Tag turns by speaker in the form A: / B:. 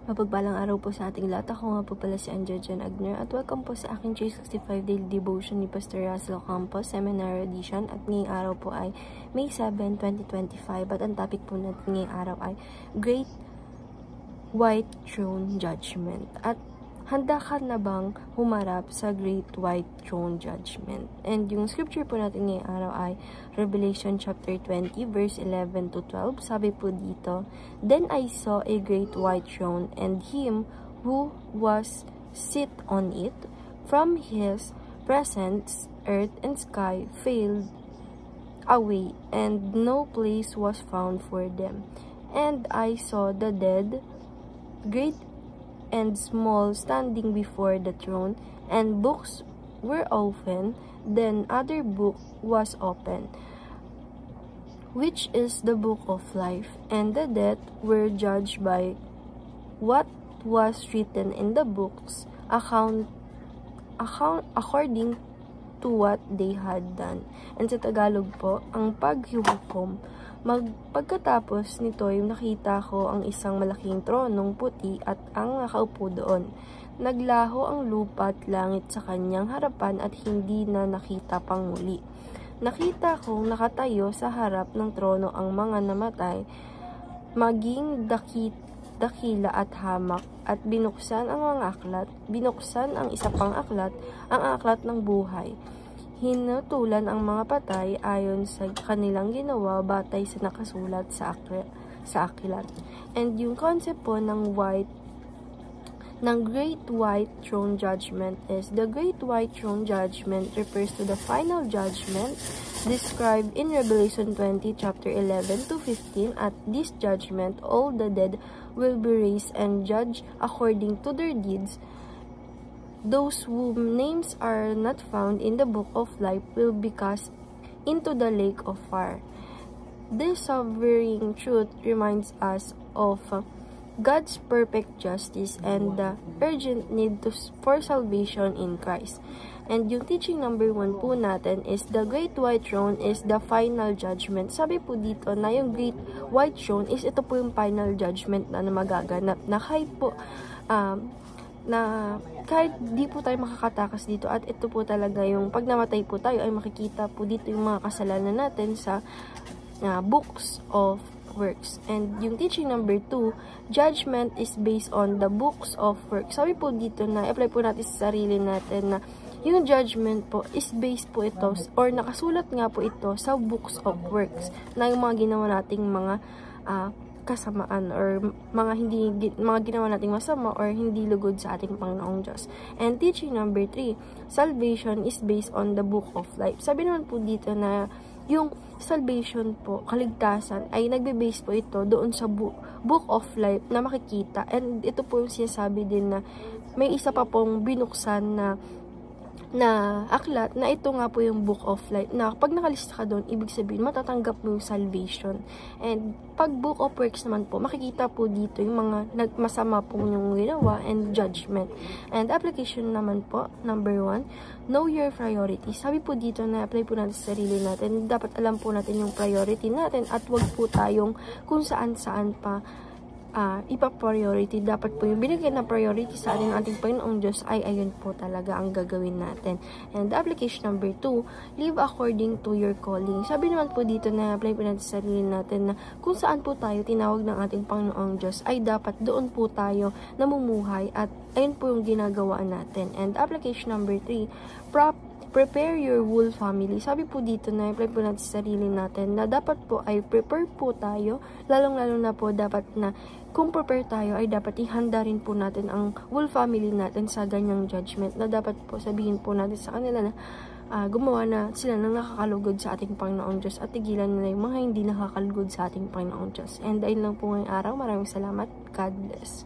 A: Mapagpalang araw po sa ating lahat. Ako nga po pala si Anja Jan Agner at welcome po sa aking 365 Daily Devotion ni Pastor Russell Campos, Seminar Edition. At ngayong araw po ay May 7, 2025 at ang topic po natin ngayong araw ay Great White Throne Judgment. At handa ka na bang humarap sa Great White Throne Judgment? And yung scripture po natin ngayong araw ay Revelation chapter 20 verse 11 to 12. Sabi po dito, "Then I saw a great white throne and him who was sit on it. From his presence earth and sky failed away, and no place was found for them. And I saw the dead, great and small, standing before the throne, and books were open. Then other book was open, which is the book of life, and the dead were judged by what was written in the books, according to what they had done." And sa Tagalog po, ang paghihukom. Pagkatapos nito ay nakita ko ang isang malaking tronong puti at ang nakaupo doon. Naglaho ang lupa at langit sa kanyang harapan at hindi na nakita pang muli. Nakita kong nakatayo sa harap ng trono ang mga namatay, maging dakila at hamak, at binuksan ang mga aklat, binuksan ang isa pang aklat, ang aklat ng buhay. Hinutulan ang mga patay ayon sa kanilang ginawa batay sa nakasulat sa aklat. And yung concept po ng Great White Throne Judgment is the Great White Throne Judgment refers to the final judgment described in Revelation 20 chapter 11 to 15. At this judgment, all the dead will be raised and judged according to their deeds. Those whose names are not found in the book of life will be cast into the lake of fire. This sovereign truth reminds us of God's perfect justice and the urgent need for salvation in Christ. And yung teaching number 1 po natin is the Great White Throne is the final judgment. Sabi po dito na yung Great White Throne is ito po yung final judgment na magaganap. Na kahit di po tayo makakatakas dito, at ito po talaga yung pag namatay po tayo ay makikita po dito yung mga kasalanan natin sa books of works. And yung teaching number 2, judgment is based on the books of works. Sabi po dito na apply po natin sa sarili natin na yung judgment po is based po ito or nakasulat nga po ito sa books of works na yung mga ginawa nating mga kasamaan or mga ginawa nating masama or hindi lugod sa ating Panginoong Diyos. And teaching number 3, salvation is based on the book of life. Sabi naman po dito na yung salvation po, kaligtasan, ay nagbe-base po ito doon sa book of life na makikita. And ito po yung sinasabi din na may isa pa pong binuksan na aklat na ito nga po yung book of life na pag nakalista ka doon, ibig sabihin matatanggap mo yung salvation. And pag book of works naman po, makikita po dito yung mga masama po yung ginawa and judgment. And application naman po, number 1, know your priorities. Sabi po dito na apply po natin sa sarili natin, dapat alam po natin yung priority natin at wag po tayong kung saan-saan pa ipa-priority. Dapat po yung binigyan na priority sa ating Panginoong Diyos ay ayun po talaga ang gagawin natin. And application number 2, live according to your calling. Sabi naman po dito na apply po natin sa sarili natin na kung saan po tayo tinawag ng ating Panginoong Diyos ay dapat doon po tayo namumuhay at ayun po yung ginagawa natin. And application number 3, prepare your whole family. Sabi po dito na apply po natin sa sarili natin na dapat po ay prepare po tayo, lalong-lalo na po dapat na kung prepare tayo ay dapat ihanda rin po natin ang whole family natin sa ganyang judgment na dapat po sabihin po natin sa kanila na gumawa na sila ng nakakalugod sa ating Panginoong Diyos at tigilan nila yung mga hindi nakakalugod sa ating Panginoong Diyos. And ayun lang po ngayong araw. Maraming salamat. God bless.